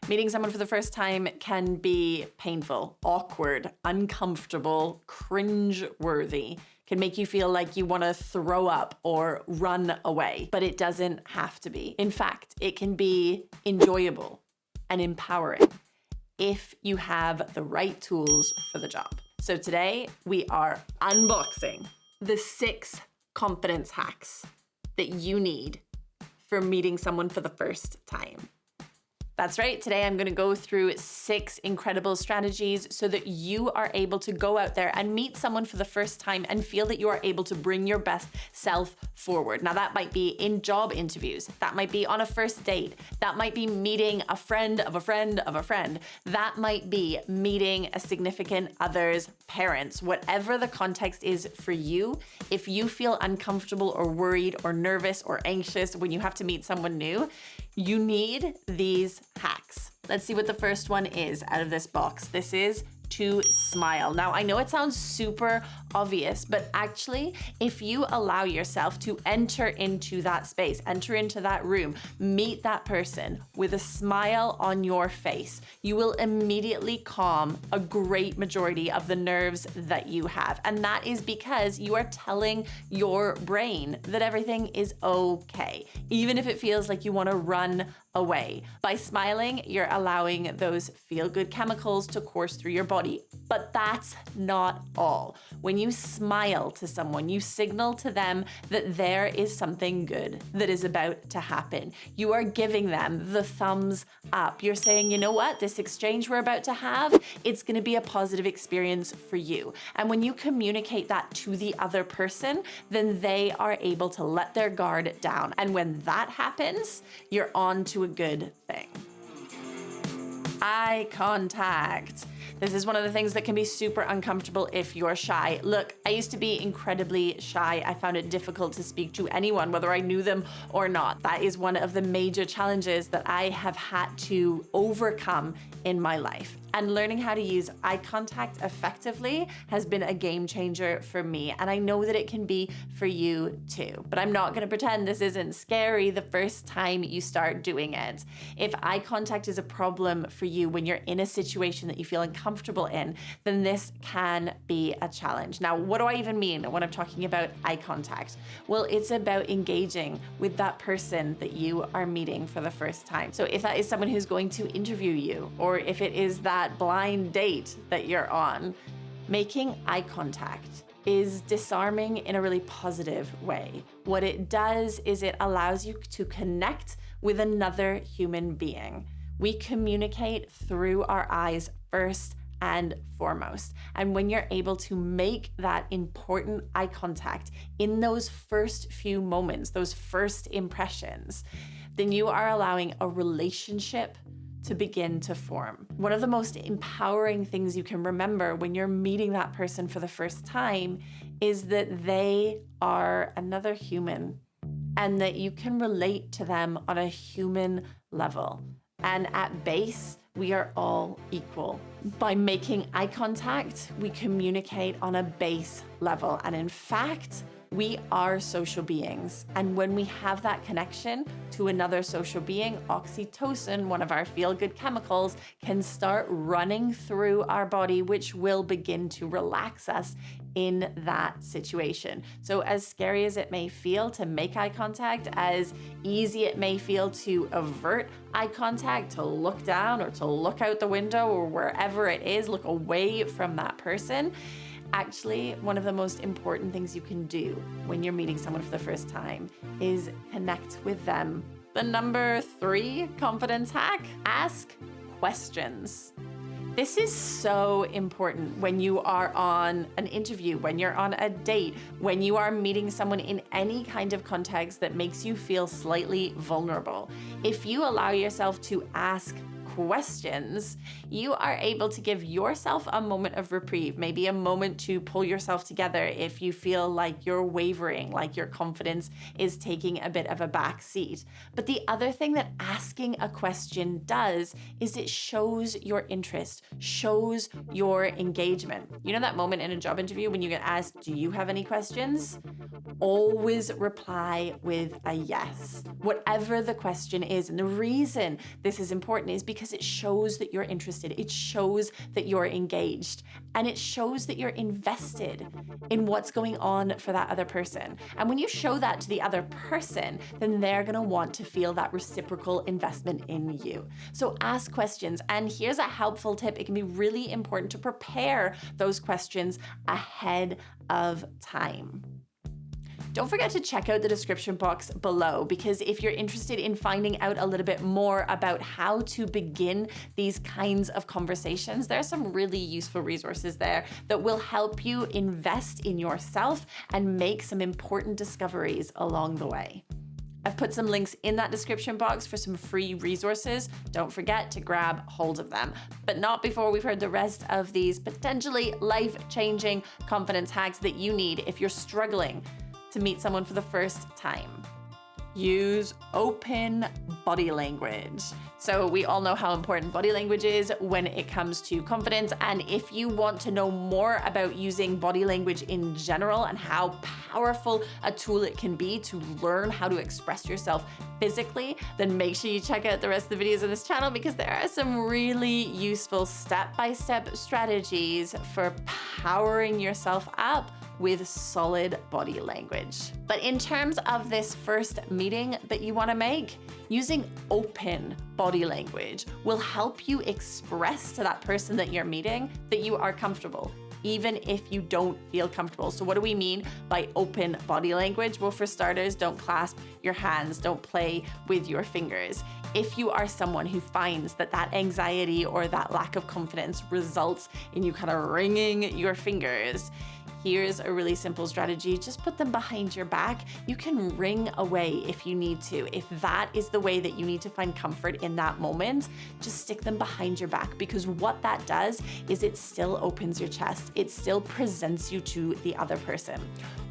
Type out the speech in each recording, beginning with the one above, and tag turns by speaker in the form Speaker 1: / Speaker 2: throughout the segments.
Speaker 1: Meeting someone for the first time can be painful, awkward, uncomfortable, cringe-worthy. Can make you feel like you want to throw up or run away, but it doesn't have to be. In fact, it can be enjoyable and empowering if you have the right tools for the job. So today we are unboxing the 6 confidence hacks that you need for meeting someone for the first time. That's right. Today I'm going to go through 6 incredible strategies so that you are able to go out there and meet someone for the first time and feel that you are able to bring your best self forward. Now that might be in job interviews. That might be on a first date. That might be meeting a friend of a friend of a friend. That might be meeting a significant other's parents. Whatever the context is for you, if you feel uncomfortable or worried or nervous or anxious when you have to meet someone new, you need these hacks. Let's see what the first one is out of this box. This is to smile. Now, I know it sounds super obvious, but actually, if you allow yourself to enter into that space, enter into that room, meet that person with a smile on your face, you will immediately calm a great majority of the nerves that you have. And that is because you are telling your brain that everything is okay, even if it feels like you want to run away. By smiling, you're allowing those feel-good chemicals to course through your body. But that's not all. When you smile to someone, you signal to them that there is something good that is about to happen. You are giving them the thumbs up. You're saying, you know what, this exchange we're about to have, it's going to be a positive experience for you. And when you communicate that to the other person, then they are able to let their guard down. And when that happens, you're on to a good thing. Eye contact. This is one of the things that can be super uncomfortable if you're shy. Look, I used to be incredibly shy. I found it difficult to speak to anyone, whether I knew them or not. That is one of the major challenges that I have had to overcome in my life. And learning how to use eye contact effectively has been a game changer for me. And I know that it can be for you too. But I'm not gonna pretend this isn't scary the first time you start doing it. If eye contact is a problem for you when you're in a situation that you feel uncomfortable in, then this can be a challenge. Now, what do I even mean when I'm talking about eye contact? Well, it's about engaging with that person that you are meeting for the first time. So if that is someone who's going to interview you, or if it is that blind date that you're on, making eye contact is disarming in a really positive way. What it does is it allows you to connect with another human being. We communicate through our eyes first and foremost. And when you're able to make that important eye contact in those first few moments, those first impressions, then you are allowing a relationship to begin to form. One of the most empowering things you can remember when you're meeting that person for the first time is that they are another human and that you can relate to them on a human level. And at base, we are all equal. By making eye contact, we communicate on a base level. And in fact, we are social beings. And when we have that connection to another social being, oxytocin, one of our feel-good chemicals, can start running through our body, which will begin to relax us in that situation. So as scary as it may feel to make eye contact, as easy it may feel to avert eye contact, to look down or to look out the window or wherever it is, look away from that person, actually, one of the most important things you can do when you're meeting someone for the first time is connect with them. The number 3 confidence hack, ask questions. This is so important when you are on an interview, when you're on a date, when you are meeting someone in any kind of context that makes you feel slightly vulnerable. If you allow yourself to ask questions, you are able to give yourself a moment of reprieve, maybe a moment to pull yourself together if you feel like you're wavering, like your confidence is taking a bit of a back seat. But the other thing that asking a question does is it shows your interest, shows your engagement. You know that moment in a job interview when you get asked, do you have any questions? always reply with a yes, whatever the question is. And the reason this is important is because it shows that you're interested. It shows that you're engaged, and it shows that you're invested in what's going on for that other person. And when you show that to the other person, then they're going to want to feel that reciprocal investment in you. So ask questions. And here's a helpful tip. It can be really important to prepare those questions ahead of time. Don't forget to check out the description box below, because if you're interested in finding out a little bit more about how to begin these kinds of conversations, there are some really useful resources there that will help you invest in yourself and make some important discoveries along the way. I've put some links in that description box for some free resources. Don't forget to grab hold of them, but not before we've heard the rest of these potentially life-changing confidence hacks that you need if you're struggling to meet someone for the first time. Use open body language. So we all know how important body language is when it comes to confidence. And if you want to know more about using body language in general and how powerful a tool it can be to learn how to express yourself physically, then make sure you check out the rest of the videos on this channel, because there are some really useful step-by-step strategies for powering yourself up with solid body language. But in terms of this first meeting that you want to make, using open body language will help you express to that person that you're meeting that you are comfortable, even if you don't feel comfortable. So what do we mean by open body language? Well, for starters, don't clasp your hands, don't play with your fingers. If you are someone who finds that anxiety or that lack of confidence results in you kind of wringing your fingers, here's a really simple strategy. Just put them behind your back. You can wring away if you need to. If that is the way that you need to find comfort in that moment, just stick them behind your back, because what that does is it still opens your chest. It still presents you to the other person.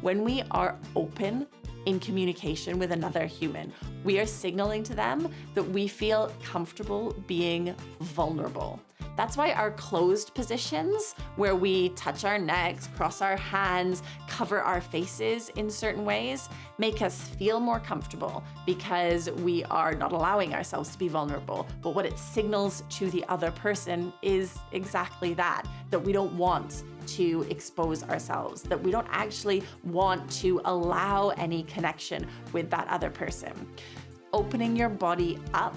Speaker 1: When we are open in communication with another human, we are signaling to them that we feel comfortable being vulnerable. That's why our closed positions, where we touch our necks, cross our hands, cover our faces in certain ways, make us feel more comfortable, because we are not allowing ourselves to be vulnerable. But what it signals to the other person is exactly that we don't want to expose ourselves, that we don't actually want to allow any connection with that other person. Opening your body up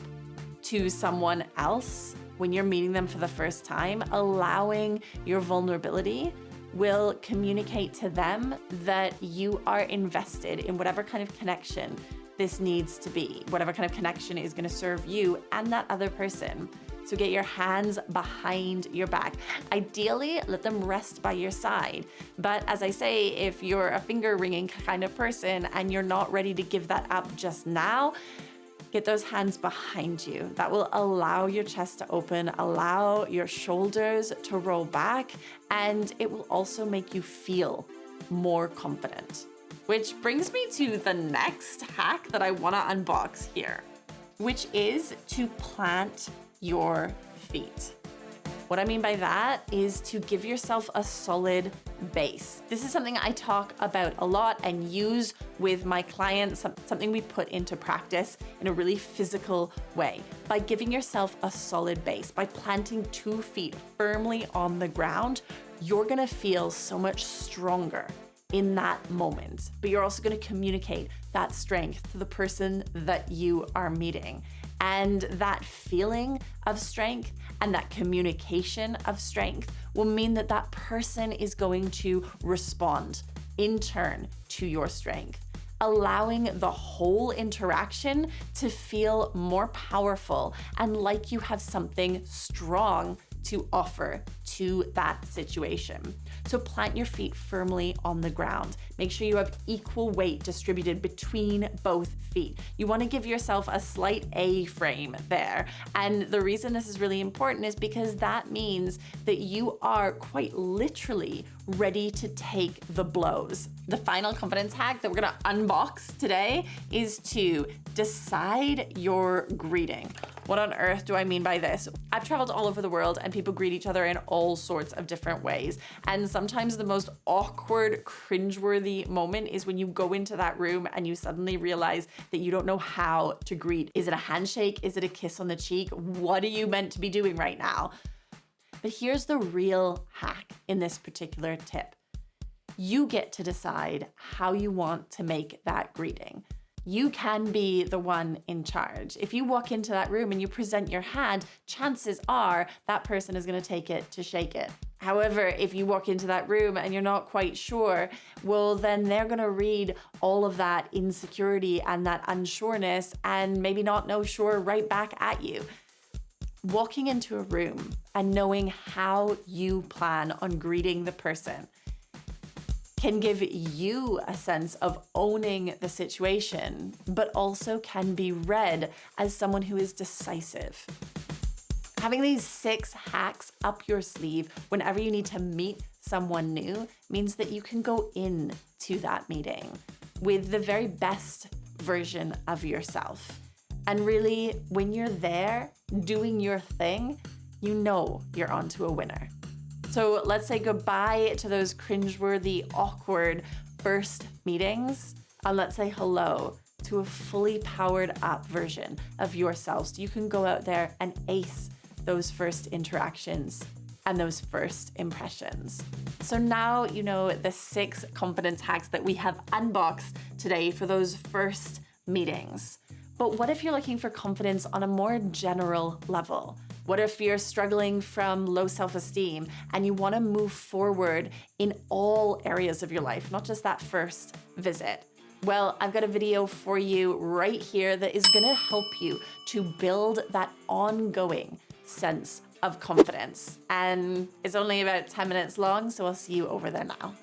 Speaker 1: to someone else when you're meeting them for the first time, allowing your vulnerability, will communicate to them that you are invested in whatever kind of connection this needs to be, whatever kind of connection is going to serve you and that other person. So get your hands behind your back. Ideally, let them rest by your side. But as I say, if you're a finger wringing kind of person and you're not ready to give that up just now, get those hands behind you. That will allow your chest to open, allow your shoulders to roll back, and it will also make you feel more confident. Which brings me to the next hack that I want to unbox here, which is to plant your feet. What I mean by that is to give yourself a solid base. This is something I talk about a lot and use with my clients, something we put into practice in a really physical way. By giving yourself a solid base, by planting 2 feet firmly on the ground, you're gonna feel so much stronger in that moment. But you're also gonna communicate that strength to the person that you are meeting. And that feeling of strength and that communication of strength will mean that that person is going to respond in turn to your strength, allowing the whole interaction to feel more powerful and like you have something strong to offer to that situation. So plant your feet firmly on the ground. Make sure you have equal weight distributed between both feet. You want to give yourself a slight A-frame there. And the reason this is really important is because that means that you are quite literally ready to take the blows. The final confidence hack that we're going to unbox today is to decide your greeting. What on earth do I mean by this? I've traveled all over the world and people greet each other in all sorts of different ways. And sometimes the most awkward, cringeworthy moment is when you go into that room and you suddenly realize that you don't know how to greet. Is it a handshake? Is it a kiss on the cheek? What are you meant to be doing right now? But here's the real hack in this particular tip. You get to decide how you want to make that greeting. You can be the one in charge. If you walk into that room and you present your hand, chances are that person is going to take it to shake it. However, if you walk into that room and you're not quite sure, well, then they're going to read all of that insecurity and that unsureness and maybe not know sure right back at you. Walking into a room and knowing how you plan on greeting the person can give you a sense of owning the situation, but also can be read as someone who is decisive. Having these 6 hacks up your sleeve whenever you need to meet someone new means that you can go into that meeting with the very best version of yourself. And really, when you're there doing your thing, you know you're onto a winner. So let's say goodbye to those cringeworthy, awkward first meetings, and let's say hello to a fully powered up version of yourself so you can go out there and ace those first interactions and those first impressions. So now you know the 6 confidence hacks that we have unboxed today for those first meetings. But what if you're looking for confidence on a more general level? What if you're struggling from low self-esteem and you want to move forward in all areas of your life, not just that first visit? Well, I've got a video for you right here that is going to help you to build that ongoing sense of confidence. And it's only about 10 minutes long, so I'll see you over there now.